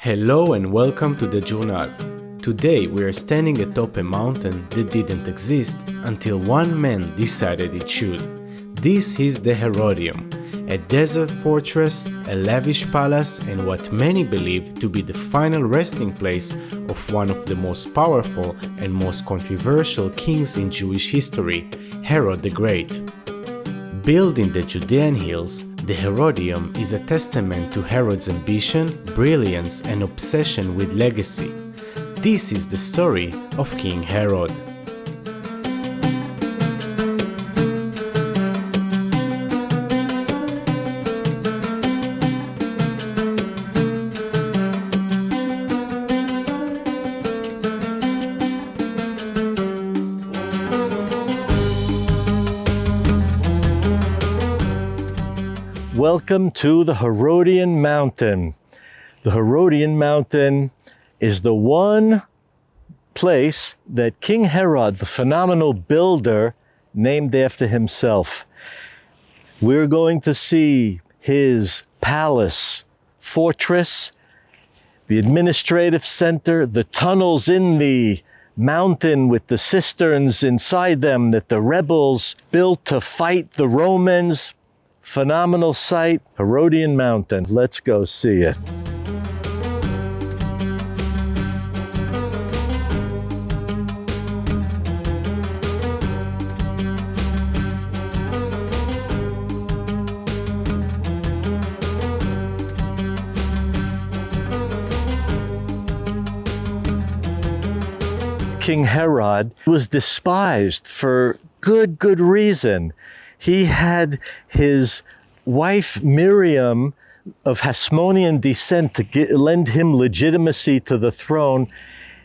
Hello and welcome to the journal. Today we are standing atop a mountain that didn't exist until one man decided it should. This is the Herodium, a desert fortress, a lavish palace, and what many believe to be the final resting place of one of the most powerful and most controversial kings in Jewish history, Herod the Great. Built in the Judean hills, the Herodium is a testament to Herod's ambition, brilliance, and obsession with legacy. This is the story of King Herod. Welcome to the Herodian Mountain. The Herodian Mountain is the one place that King Herod, the phenomenal builder, named after himself. We're going to see his palace, fortress, the administrative center, the tunnels in the mountain with the cisterns inside them that the rebels built to fight the Romans. Phenomenal sight, Herodian Mountain. Let's go see it. King Herod was despised for good reason. He had his wife Miriam of Hasmonean descent to lend him legitimacy to the throne.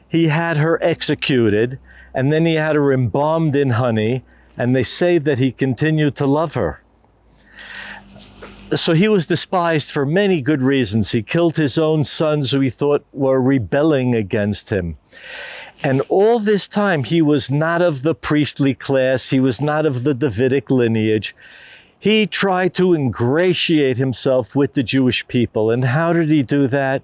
He had her executed, and then he had her embalmed in honey, and they say that he continued to love her. So he was despised for many good reasons. He killed his own sons who he thought were rebelling against him. And all this time, he was not of the priestly class. He was not of the Davidic lineage. He tried to ingratiate himself with the Jewish people. And how did he do that?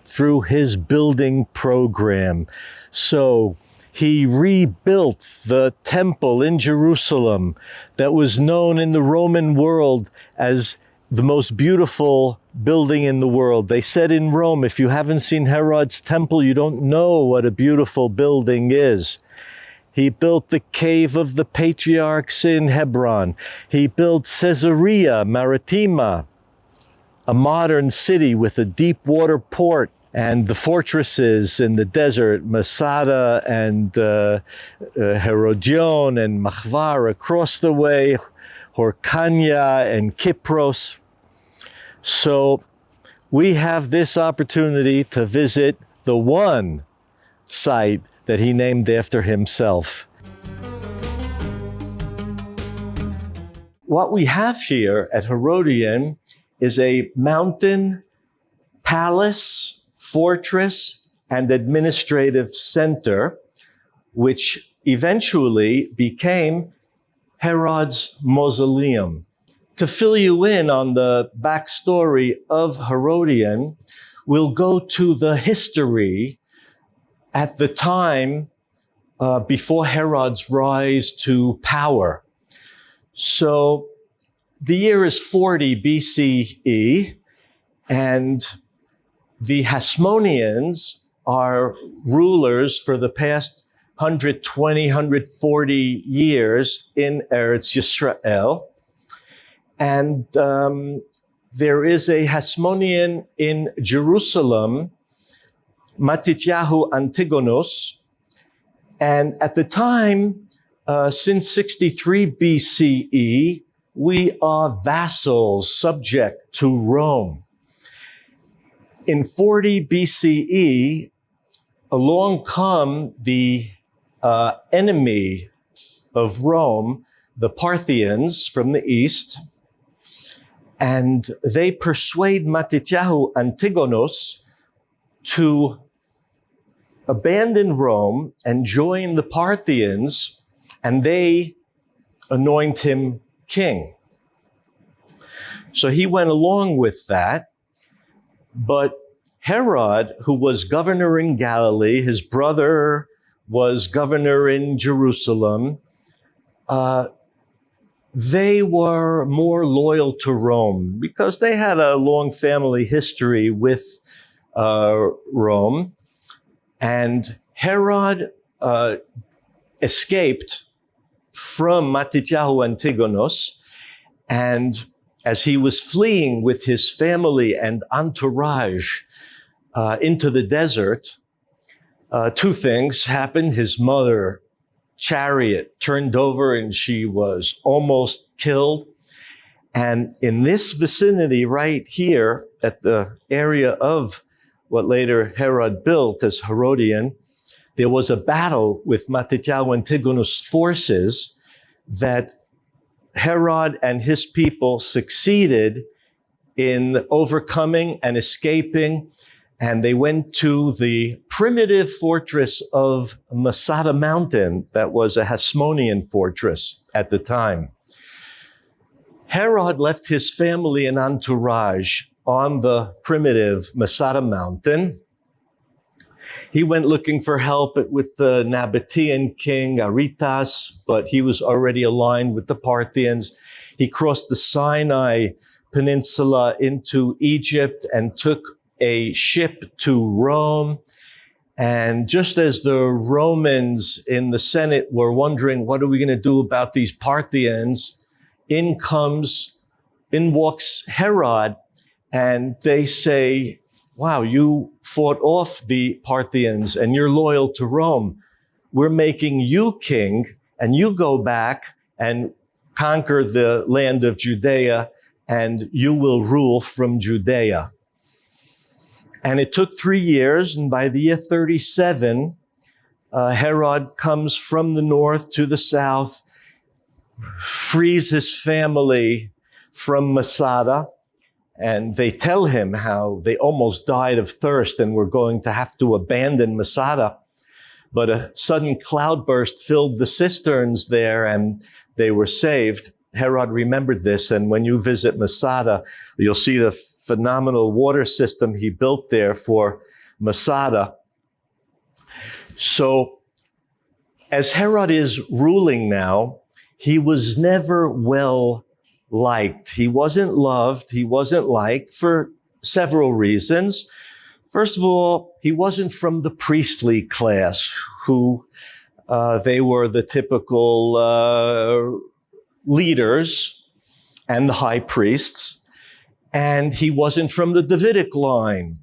Through his building program. So he rebuilt the temple in Jerusalem that was known in the Roman world as the most beautiful building in the world. They said in Rome, if you haven't seen Herod's temple, you don't know what a beautiful building is. He built the cave of the patriarchs in Hebron. He built Caesarea Maritima, a modern city with a deep water port, and the fortresses in the desert, Masada and Herodion and Machvar across the way, Horkanya and Kypros. So we have this opportunity to visit the one site that he named after himself. What we have here at Herodium is a mountain palace, fortress, and administrative center, which eventually became Herod's mausoleum. To fill you in on the backstory of Herodium, we'll go to the history at the time before Herod's rise to power. So the year is 40 BCE, and the Hasmoneans are rulers for the past 120, 140 years in Eretz Yisrael. And there is a Hasmonean in Jerusalem, Matityahu Antigonus. And at the time, since 63 BCE, we are vassals subject to Rome. In 40 BCE, along come the enemy of Rome, the Parthians from the east, and they persuade Matityahu Antigonus to abandon Rome and join the Parthians, and they anoint him king. So he went along with that, but Herod, who was governor in Galilee, his brother was governor in Jerusalem, they were more loyal to Rome because they had a long family history with Rome. And Herod escaped from Matityahu Antigonus, and as he was fleeing with his family and entourage into the desert, two things happened. His mother chariot turned over and she was almost killed. And in this vicinity right here at the area of what later Herod built as Herodium, there was a battle with Matityahu Antigonus' forces that Herod and his people succeeded in overcoming and escaping, and they went to the primitive fortress of Masada Mountain that was a Hasmonean fortress at the time. Herod left his family and entourage on the primitive Masada Mountain. He went looking for help with the Nabatean king Aretas, but he was already aligned with the Parthians. He crossed the Sinai Peninsula into Egypt and took a ship to Rome. And just as the Romans in the Senate were wondering, what are we going to do about these Parthians? In walks Herod, and they say, wow, you fought off the Parthians and you're loyal to Rome. We're making you king, and you go back and conquer the land of Judea, and you will rule from Judea. And it took 3 years, and by the year 37, Herod comes from the north to the south, frees his family from Masada, and they tell him how they almost died of thirst and were going to have to abandon Masada. But a sudden cloudburst filled the cisterns there and they were saved. Herod remembered this, and when you visit Masada, you'll see the phenomenal water system he built there for Masada. So as Herod is ruling now, he was never well liked. He wasn't loved. He wasn't liked for several reasons. First of all, he wasn't from the priestly class, who they were the typical leaders and the high priests. And he wasn't from the Davidic line.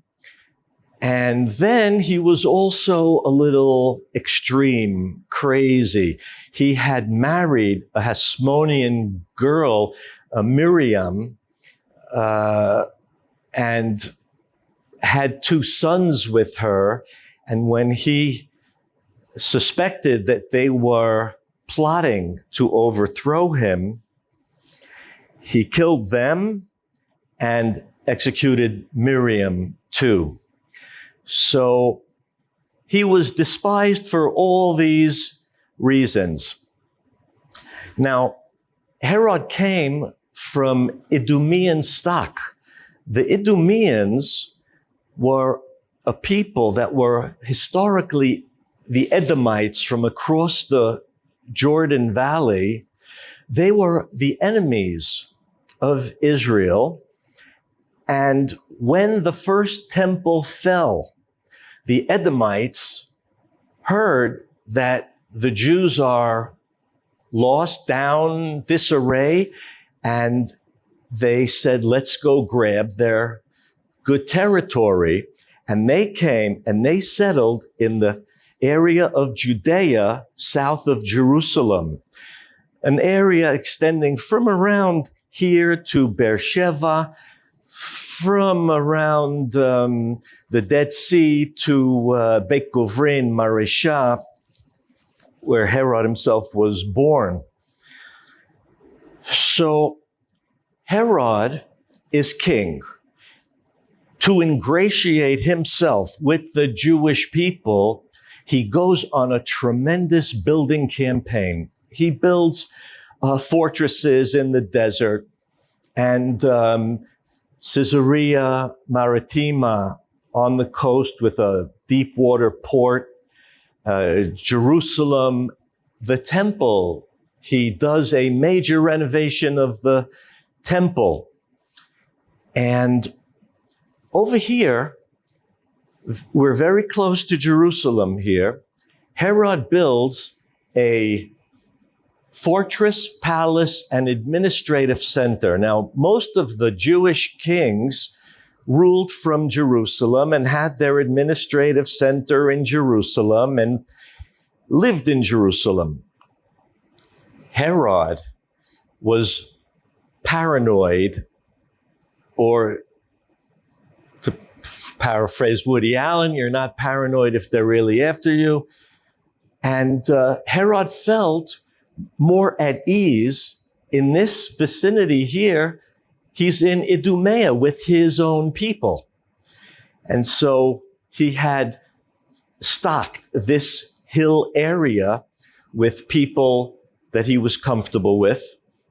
And then he was also a little extreme, crazy. He had married a Hasmonean girl, Miriam, and had 2 sons with her. And when he suspected that they were plotting to overthrow him, he killed them and executed Miriam too. So he was despised for all these reasons. Now, Herod came from Idumean stock. The Idumeans were a people that were historically the Edomites from across the Jordan Valley. They were the enemies of Israel. And when the first temple fell, the Edomites heard that the Jews are lost, down, disarray, and they said, let's go grab their good territory. And they came and they settled in the area of Judea, south of Jerusalem, an area extending from around here to Beersheba, from around the Dead Sea to Beit Govrin, Maresha, where Herod himself was born. So Herod is king. To ingratiate himself with the Jewish people, he goes on a tremendous building campaign. He builds fortresses in the desert, and Caesarea Maritima on the coast with a deep water port. Jerusalem, the temple, he does a major renovation of the temple. And over here, we're very close to Jerusalem here. Herod builds a fortress, palace, and administrative center. Now, most of the Jewish kings ruled from Jerusalem and had their administrative center in Jerusalem and lived in Jerusalem. Herod was paranoid, or to paraphrase Woody Allen, you're not paranoid if they're really after you. And Herod felt more at ease in this vicinity here. He's in Idumea with his own people. And so he had stocked this hill area with people that he was comfortable with.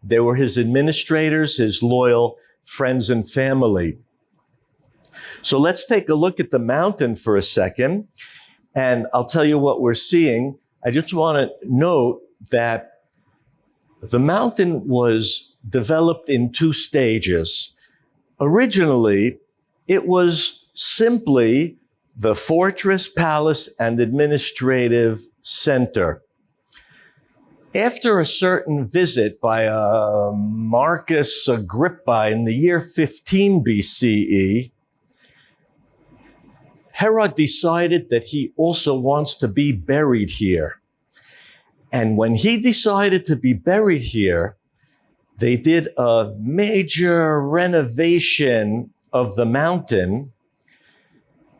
They were his administrators, his loyal friends and family. So let's take a look at the mountain for a second, and I'll tell you what we're seeing. I just want to note that the mountain was developed in two stages. Originally, it was simply the fortress, palace, and administrative center. After a certain visit by Marcus Agrippa in the year 15 BCE, Herod decided that he also wants to be buried here. And when he decided to be buried here, they did a major renovation of the mountain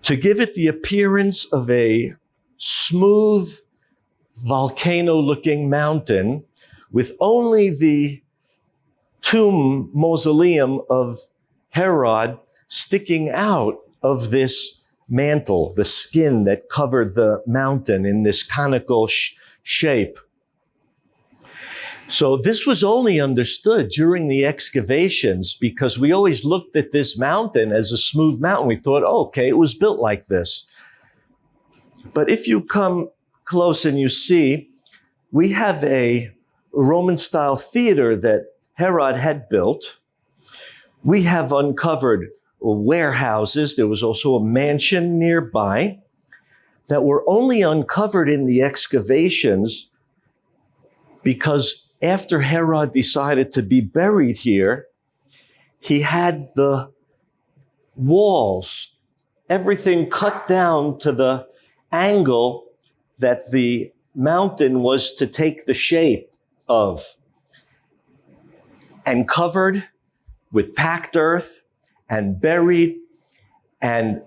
to give it the appearance of a smooth, volcano-looking mountain with only the tomb mausoleum of Herod sticking out of this mantle, the skin that covered the mountain in this conical shape. So this was only understood during the excavations because we always looked at this mountain as a smooth mountain. We thought, oh, okay, it was built like this. But if you come close and you see, we have a Roman-style theater that Herod had built. We have uncovered warehouses. There was also a mansion nearby that were only uncovered in the excavations because after Herod decided to be buried here, he had the walls, everything cut down to the angle that the mountain was to take the shape of, and covered with packed earth and buried, and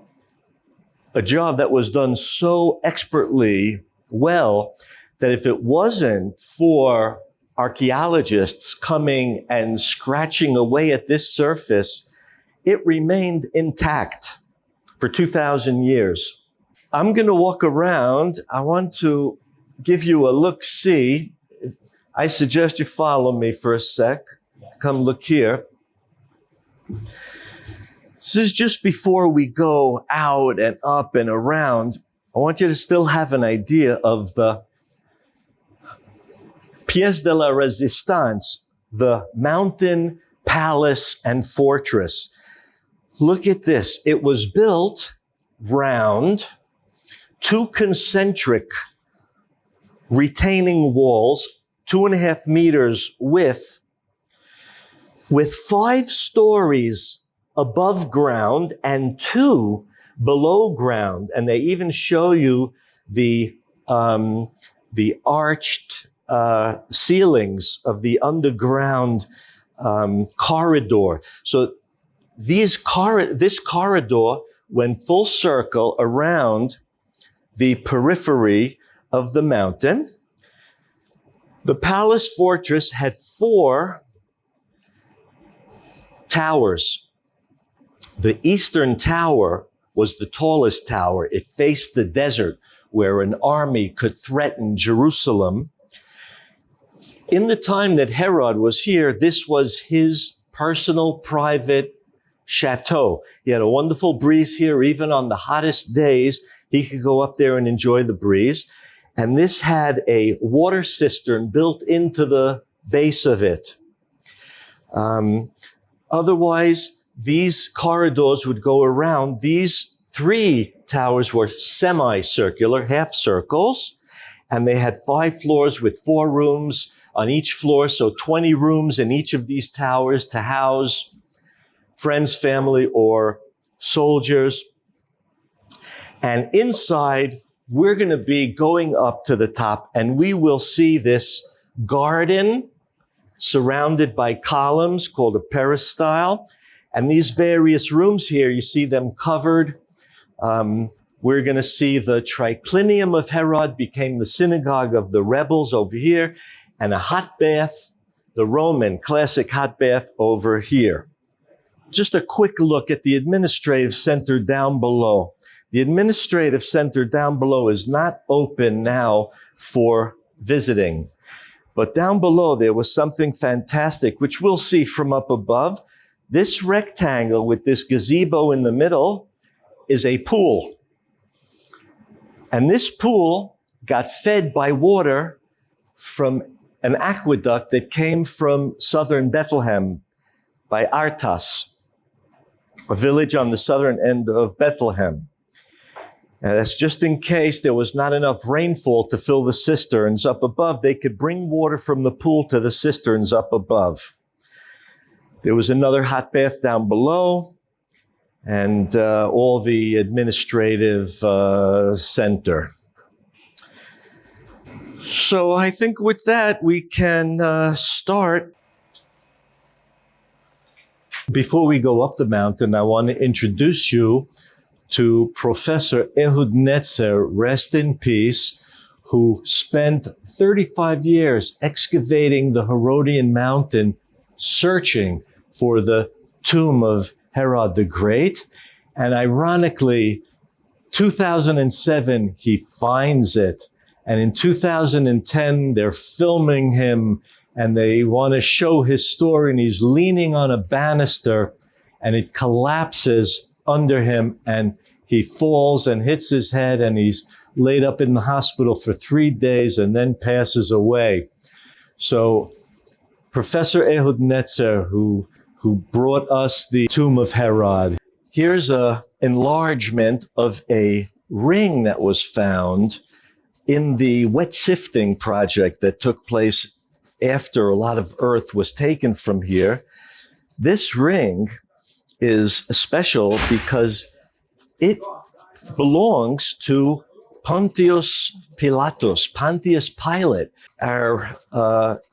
a job that was done so expertly well that if it wasn't for archaeologists coming and scratching away at this surface, it remained intact for 2,000 years. I'm going to walk around. I want to give you a look-see. I suggest you follow me for a sec. Come look here. This is just before we go out and up and around. I want you to still have an idea of the pièce de la résistance, the mountain, palace, and fortress. Look at this. It was built round, two concentric retaining walls, 2.5 meters width, with 5 stories above ground and 2 below ground. And they even show you the arched ceilings of the underground corridor. So this corridor went full circle around the periphery of the mountain. The palace fortress had 4 towers. The eastern tower was the tallest tower. It faced the desert where an army could threaten Jerusalem. In the time that Herod was here, this was his personal, private chateau. He had a wonderful breeze here. Even on the hottest days, he could go up there and enjoy the breeze. And this had a water cistern built into the base of it. Otherwise, these corridors would go around. These 3 towers were semicircular, half circles, and they had 5 floors with 4 rooms on each floor, so 20 rooms in each of these towers to house friends, family, or soldiers. And inside, we're going to be going up to the top, and we will see this garden surrounded by columns called a peristyle. And these various rooms here, you see them covered. We're going to see the triclinium of Herod became the synagogue of the rebels over here, and a hot bath, the Roman classic hot bath over here. Just a quick look at the administrative center down below. The administrative center down below is not open now for visiting. But down below, there was something fantastic, which we'll see from up above. This rectangle with this gazebo in the middle is a pool. And this pool got fed by water from an aqueduct that came from southern Bethlehem by Artas, a village on the southern end of Bethlehem. And that's just in case there was not enough rainfall to fill the cisterns up above. They could bring water from the pool to the cisterns up above. There was another hot bath down below, and all the administrative center. So I think with that, we can start. Before we go up the mountain, I want to introduce you to Professor Ehud Netzer, rest in peace, who spent 35 years excavating the Herodian mountain, searching for the tomb of Herod the Great. And ironically, 2007, he finds it. And in 2010, they're filming him and they want to show his story, and he's leaning on a banister and it collapses under him and he falls and hits his head, and he's laid up in the hospital for 3 days and then passes away. So Professor Ehud Netzer, who brought us the tomb of Herod, here's a enlargement of a ring that was found in the wet sifting project that took place after a lot of earth was taken from here. This ring is special because it belongs to Pontius Pilatus, Pontius Pilate. Our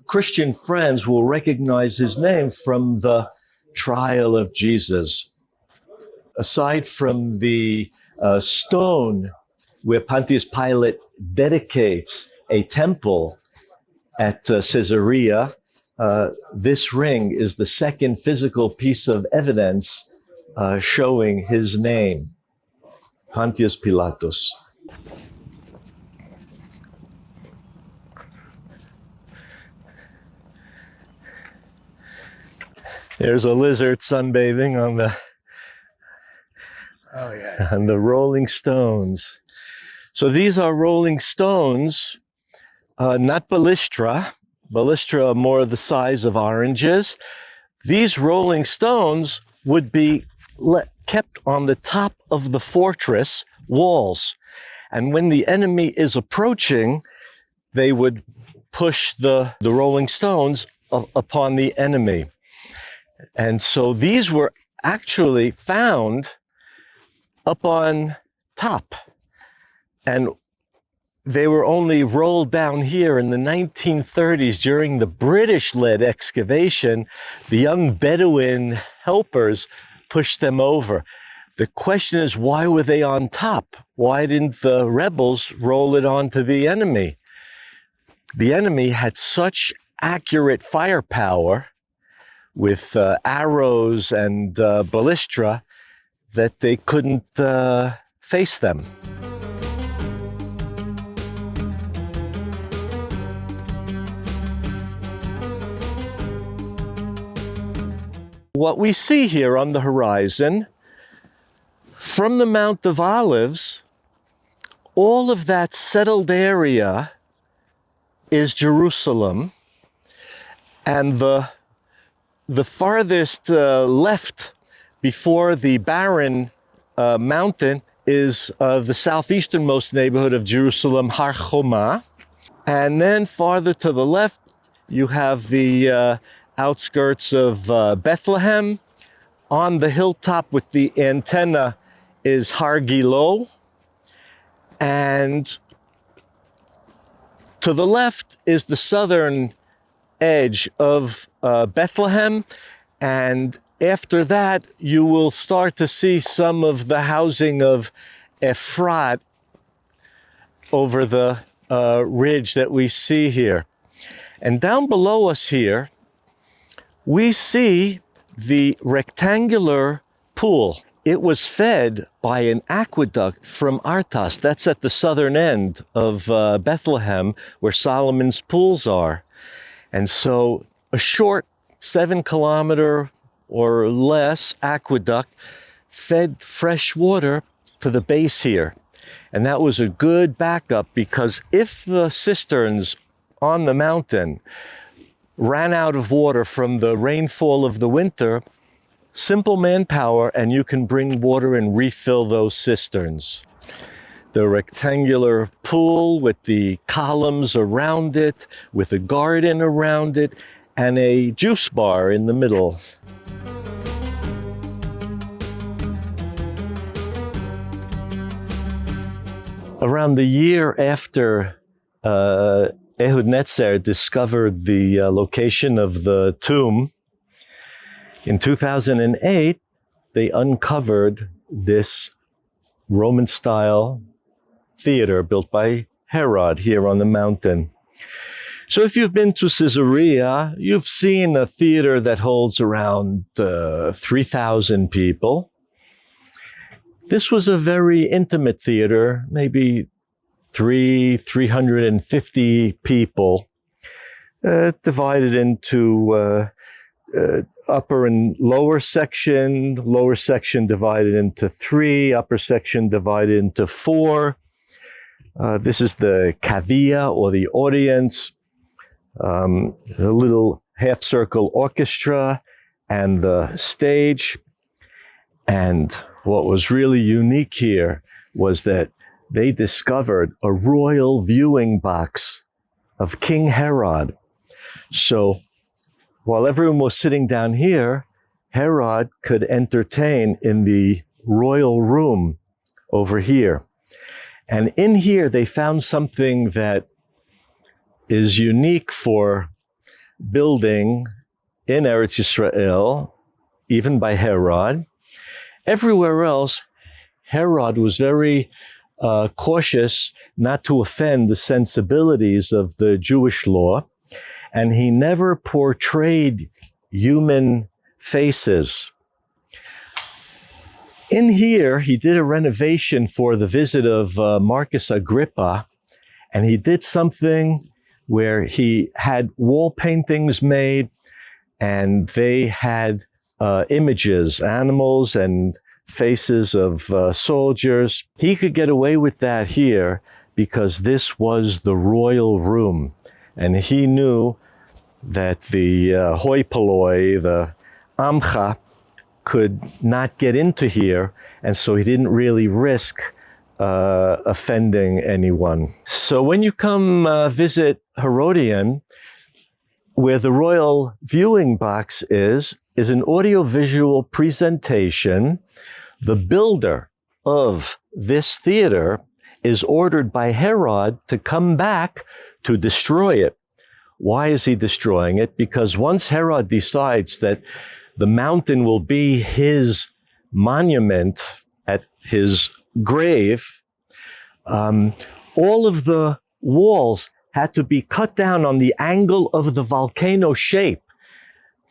Christian friends will recognize his name from the trial of Jesus. Aside from the stone where Pontius Pilate dedicates a temple at Caesarea, this ring is the second physical piece of evidence showing his name, Pontius Pilatus. There's a lizard sunbathing on the rolling stones. So these are rolling stones, not balustra. Balustra are more the size of oranges. These rolling stones would be kept on the top of the fortress walls. And when the enemy is approaching, they would push the rolling stones upon the enemy. And so these were actually found up on top. And they were only rolled down here in the 1930s during the British-led excavation. The young Bedouin helpers pushed them over. The question is, why were they on top? Why didn't the rebels roll it onto the enemy? The enemy had such accurate firepower with arrows and balustra that they couldn't face them. what we see here on the horizon, from the Mount of Olives, all of that settled area is Jerusalem, and the farthest left before the barren mountain is the southeasternmost neighborhood of Jerusalem, Har Choma. And then farther to the left, you have the outskirts of Bethlehem. On the hilltop with the antenna is Har Gilo. And to the left is the southern edge of Bethlehem. And after that, you will start to see some of the housing of Ephrat over the ridge that we see here. And down below us here, we see the rectangular pool. It was fed by an aqueduct from Artas. That's at the southern end of Bethlehem, where Solomon's pools are. And so a short 7-kilometer or less aqueduct fed fresh water to the base here. And that was a good backup, because if the cisterns on the mountain ran out of water from the rainfall of the winter, simple manpower and you can bring water and refill those cisterns. The rectangular pool with the columns around it, with a garden around it, and a juice bar in the middle. Around the year after Ehud Netzer discovered the location of the tomb, in 2008, they uncovered this Roman-style theater built by Herod here on the mountain. So if you've been to Caesarea, you've seen a theater that holds around 3,000 people. This was a very intimate theater, maybe 350 people, divided into upper and lower section divided into 3, upper section divided into 4. This is the cavea, or the audience, a little half-circle orchestra, and the stage. And what was really unique here was that they discovered a royal viewing box of King Herod. So while everyone was sitting down here, Herod could entertain in the royal room over here. And in here, they found something that is unique for building in Eretz Yisrael, even by Herod. Everywhere else, Herod was very cautious not to offend the sensibilities of the Jewish law, and he never portrayed human faces. In here, he did a renovation for the visit of Marcus Agrippa, and he did something where he had wall paintings made, and they had images, animals and faces of soldiers. He could get away with that here because this was the royal room. And he knew that the hoi polloi, the amcha, could not get into here. And so he didn't really risk offending anyone. So when you come visit Herodium, where the royal viewing box is an audiovisual presentation. The builder of this theater is ordered by Herod to come back to destroy it. Why is he destroying it? Because once Herod decides that the mountain will be his monument at his grave, all of the walls had to be cut down on the angle of the volcano shape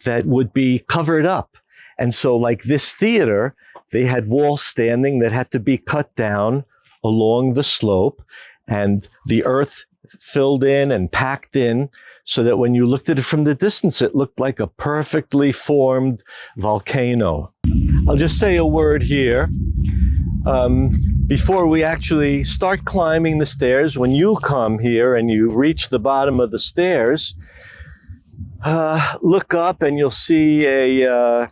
that would be covered up. And so like this theater, they had walls standing that had to be cut down along the slope, and the earth filled in and packed in so that when you looked at it from the distance, it looked like a perfectly formed volcano. I'll just say a word here. Before we actually start climbing the stairs, when you come here and you reach the bottom of the stairs, look up and you'll see a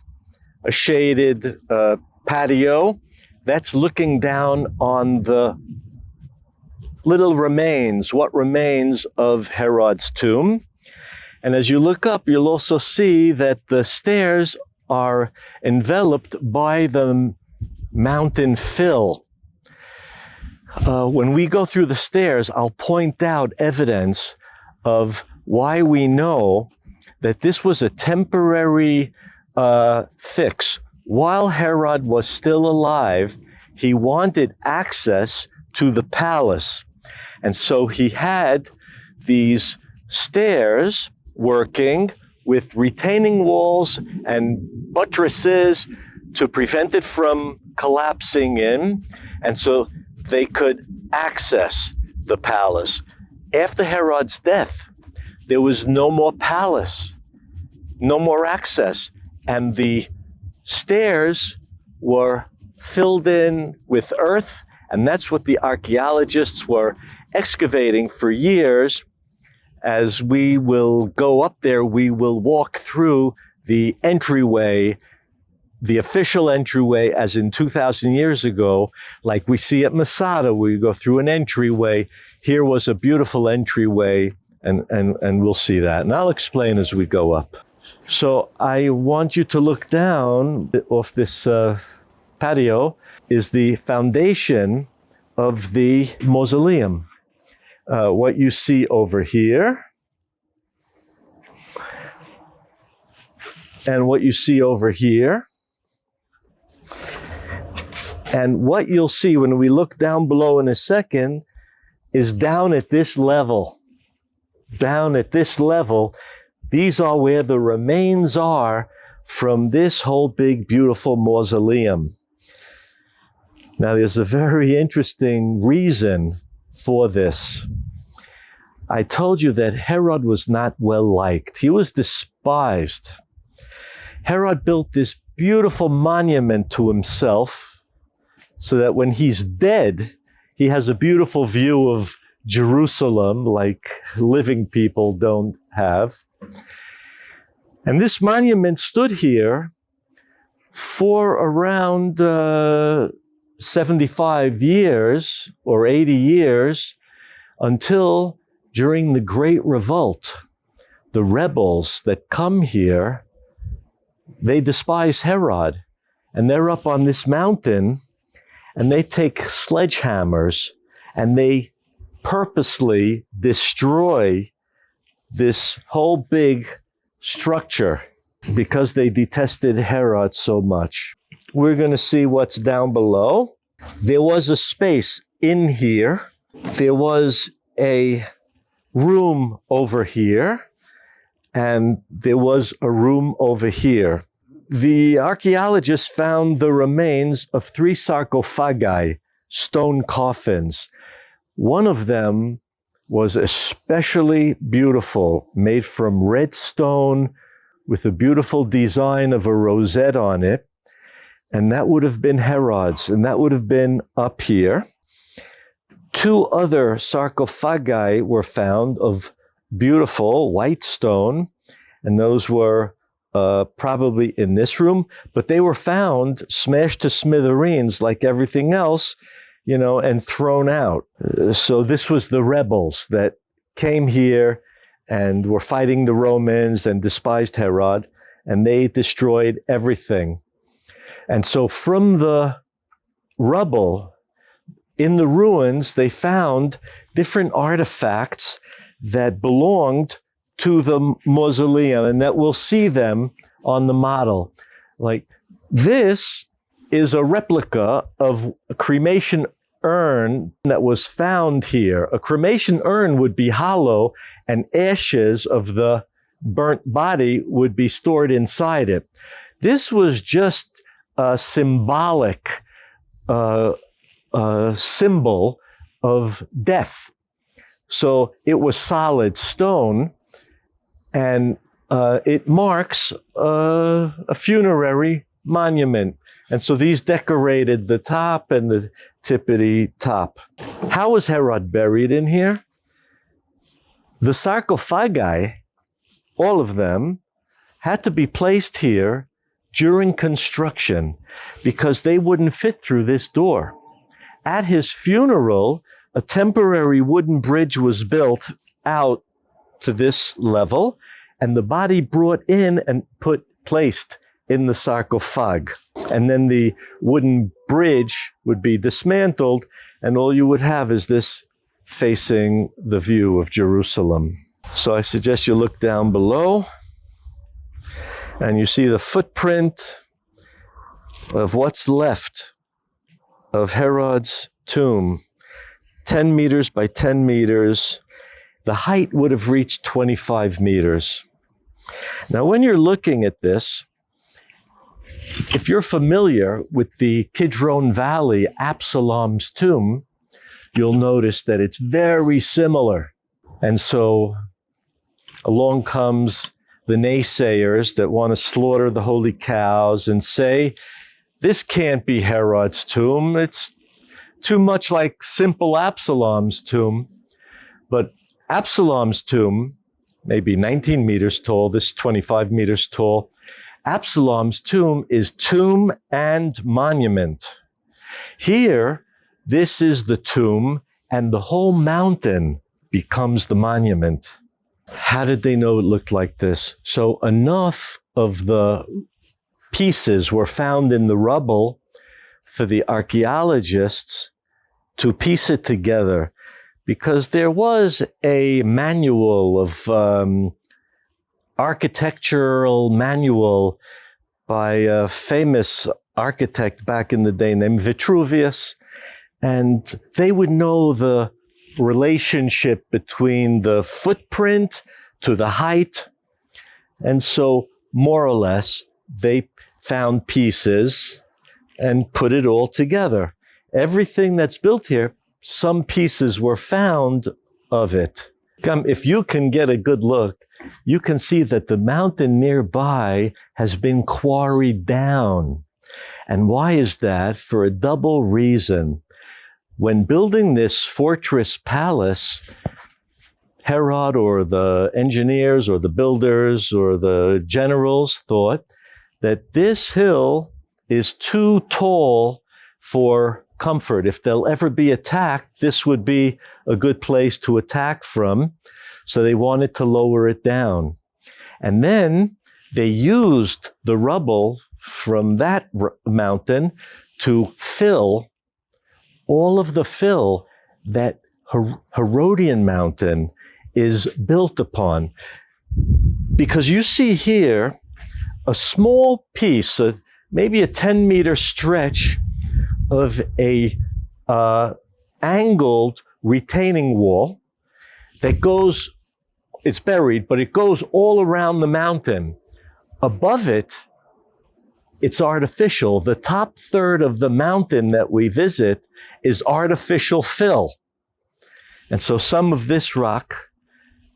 shaded patio that's looking down on the little remains, what remains of Herod's tomb. And as you look up, you'll also see that the stairs are enveloped by the mountain fill. When we go through the stairs, I'll point out evidence of why we know that this was a temporary fix. While Herod was still alive, he wanted access to the palace. And so he had these stairs working with retaining walls and buttresses to prevent it from collapsing in. And so they could access the palace. After Herod's death, there was no more palace, no more access. And the stairs were filled in with earth, and that's what the archaeologists were excavating for years. As we will go up there, we will walk through the entryway, the official entryway, as in 2,000 years ago, like we see at Masada, where you go through an entryway. Here was a beautiful entryway, and we'll see that. And I'll explain as we go up. So I want you to look down off this patio is the foundation of the mausoleum. What you see over here and what you see over here. And what you'll see when we look down below in a second is down at this level. Down at this level, these are where the remains are from this whole big, beautiful mausoleum. Now, there's a very interesting reason for this. I told you that Herod was not well liked. He was despised. Herod built this beautiful monument to himself so that when he's dead, he has a beautiful view of Jerusalem like living people don't have. And this monument stood here for around 75 years or 80 years until during the Great Revolt, the rebels that come here, they despise Herod. And they're up on this mountain and they take sledgehammers and they purposely destroy this whole big structure because they detested Herod so much. We're going to see what's down below. There was a space in here. There was a room over here, and there was a room over here. The archaeologists found the remains of 3 sarcophagi, stone coffins. One of them was especially beautiful, made from red stone with a beautiful design of a rosette on it. And that would have been Herod's, and that would have been up here. 2 other sarcophagi were found of beautiful white stone, and those were probably in this room, but they were found smashed to smithereens like everything else, and thrown out. So this was the rebels that came here and were fighting the Romans and despised Herod, and they destroyed everything. And so from the rubble in the ruins, they found different artifacts that belonged to the mausoleum, and that we'll see them on the model. Like this is a replica of a cremation urn that was found here. A cremation urn would be hollow, and ashes of the burnt body would be stored inside it. This was just a symbolic symbol of death. So it was solid stone, and it marks a funerary monument. And so these decorated the top and the tippity top. How was Herod buried in here? The sarcophagi, all of them, had to be placed here during construction because they wouldn't fit through this door. At his funeral, a temporary wooden bridge was built out to this level, and the body brought in and placed in the sarcophag. And then the wooden bridge would be dismantled, and all you would have is this facing the view of Jerusalem. So I suggest you look down below, and you see the footprint of what's left of Herod's tomb, 10 meters by 10 meters. The height would have reached 25 meters. Now, when you're looking at this, if you're familiar with the Kidron Valley Absalom's tomb, you'll notice that it's very similar. And so along comes the naysayers that want to slaughter the holy cows and say, this can't be Herod's tomb. It's too much like simple Absalom's tomb. But Absalom's tomb, maybe 19 meters tall, this 25 meters tall. Absalom's tomb is tomb and monument. Here, this is the tomb, and the whole mountain becomes the monument. How did they know it looked like this? So enough of the pieces were found in the rubble for the archaeologists to piece it together, because there was a manual of architectural manual by a famous architect back in the day named Vitruvius, and they would know the relationship between the footprint to the height. And so more or less, they found pieces and put it all together. Everything that's built here, some pieces were found of it. If you can get a good look, you can see that the mountain nearby has been quarried down. And why is that? For a double reason. When building this fortress palace, Herod or the engineers or the builders or the generals thought that this hill is too tall for comfort. If they'll ever be attacked, this would be a good place to attack from. So they wanted to lower it down. And then they used the rubble from that mountain to fill all of the fill that Herodian mountain is built upon. Because you see here a small piece, maybe a 10-meter stretch of a angled retaining wall that goes, it's buried, but it goes all around the mountain. Above it, it's artificial. The top third of the mountain that we visit is artificial fill. And so some of this rock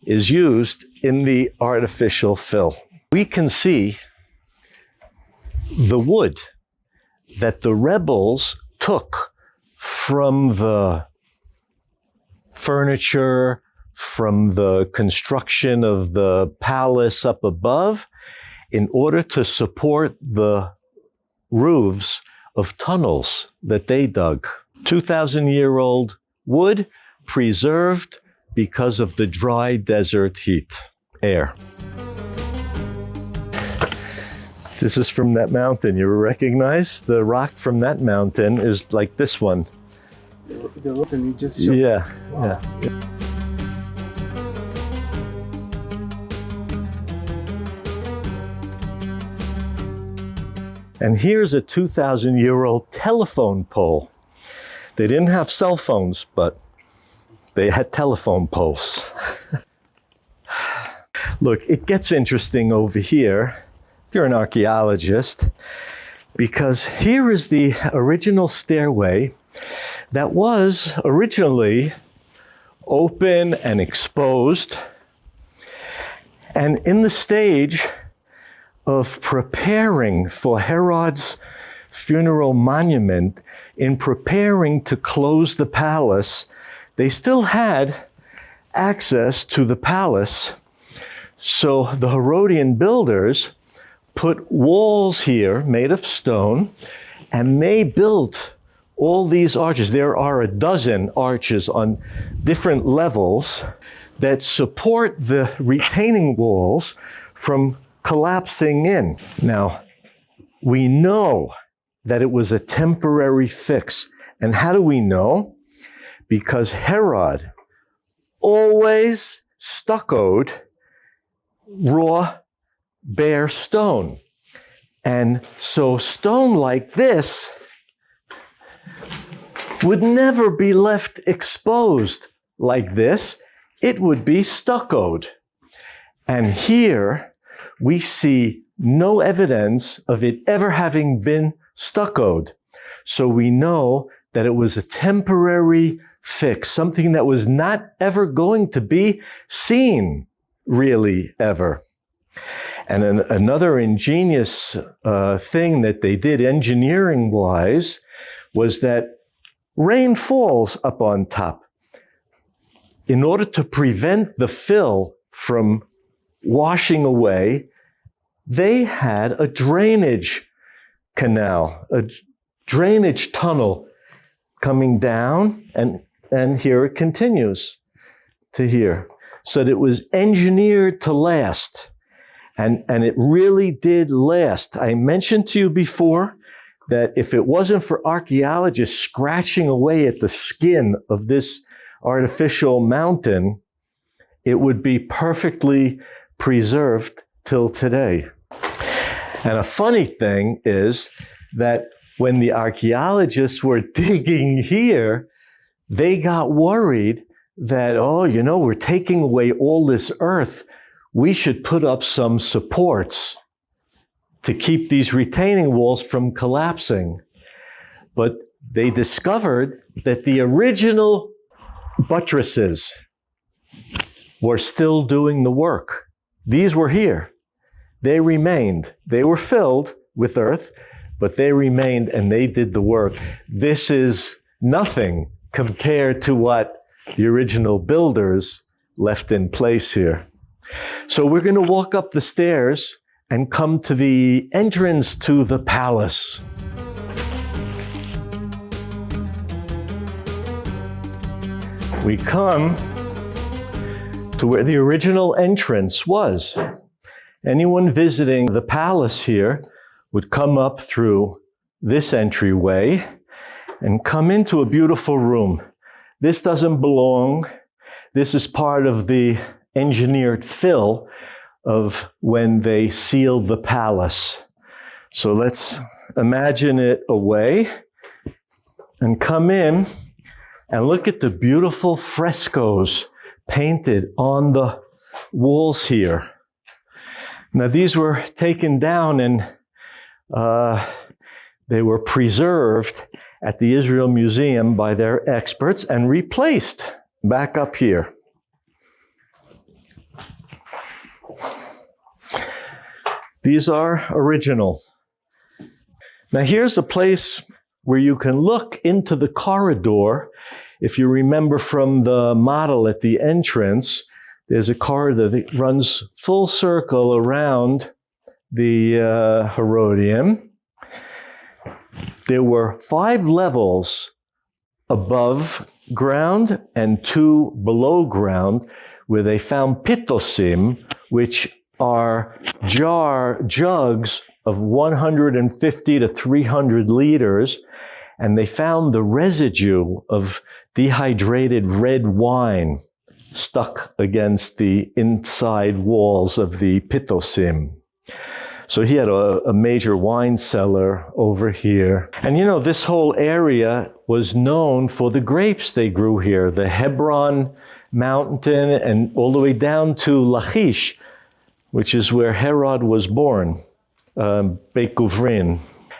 is used in the artificial fill. We can see the wood that the rebels took from the furniture, from the construction of the palace up above, in order to support the roofs of tunnels that they dug. 2,000-year-old wood preserved because of the dry desert heat, air. This is from that mountain. You recognize the rock from that mountain is like this one. The mountain you just showed. Yeah, Wow. yeah. And here's a 2,000-year-old telephone pole. They didn't have cell phones, but they had telephone poles. Look, it gets interesting over here, if you're an archaeologist, because here is the original stairway that was originally open and exposed. And in the stage of preparing for Herod's funeral monument, in preparing to close the palace, they still had access to the palace. So the Herodian builders put walls here made of stone, and they built all these arches. There are 12 arches on different levels that support the retaining walls from collapsing in. Now, we know that it was a temporary fix. And how do we know? Because Herod always stuccoed raw, bare stone. And so stone like this would never be left exposed like this. It would be stuccoed. And here we see no evidence of it ever having been stuccoed. So we know that it was a temporary fix, something that was not ever going to be seen, really, ever. And another ingenious thing that they did engineering-wise was that rain falls up on top. In order to prevent the fill from washing away, they had a drainage canal, a drainage tunnel coming down, and here it continues to here. So that it was engineered to last. And it really did last. I mentioned to you before that if it wasn't for archaeologists scratching away at the skin of this artificial mountain, it would be perfectly preserved till today. And a funny thing is that when the archaeologists were digging here, they got worried that, oh, you know, we're taking away all this earth. We should put up some supports to keep these retaining walls from collapsing. But they discovered that the original buttresses were still doing the work. These were here. They remained. They were filled with earth, but they remained and they did the work. This is nothing compared to what the original builders left in place here. So we're going to walk up the stairs and come to the entrance to the palace. We come to where the original entrance was. Anyone visiting the palace here would come up through this entryway and come into a beautiful room. This doesn't belong. This is part of the engineered fill of when they sealed the palace. So let's imagine it away and come in and look at the beautiful frescoes painted on the walls here. Now these were taken down and they were preserved at the Israel Museum by their experts and replaced back up here. These are original. Now here's a place where you can look into the corridor. If you remember from the model at the entrance, there's a corridor that runs full circle around the Herodium. There were 5 levels above ground and 2 below ground where they found pitosim, which are jugs of 150 to 300 liters, and they found the residue of dehydrated red wine stuck against the inside walls of the pitosim. So he had a major wine cellar over here. And you know, this whole area was known for the grapes they grew here, the Hebron mountain and all the way down to Lachish, which is where Herod was born, Beit Guvrin.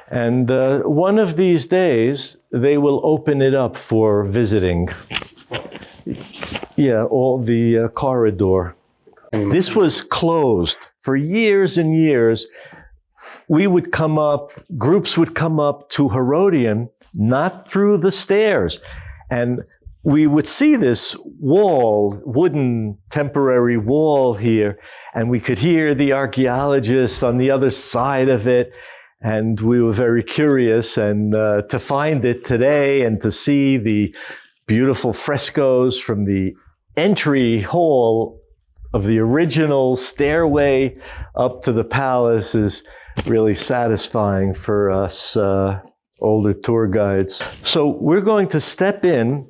And one of these days, they will open it up for visiting. Yeah, all the corridor. This was closed for years and years. We would come up, groups would come up to Herodium, not through the stairs. And we would see this wall, wooden temporary wall here, and we could hear the archaeologists on the other side of it. And we were very curious, and to find it today and to see the beautiful frescoes from the entry hall of the original stairway up to the palace is really satisfying for us older tour guides. So we're going to step in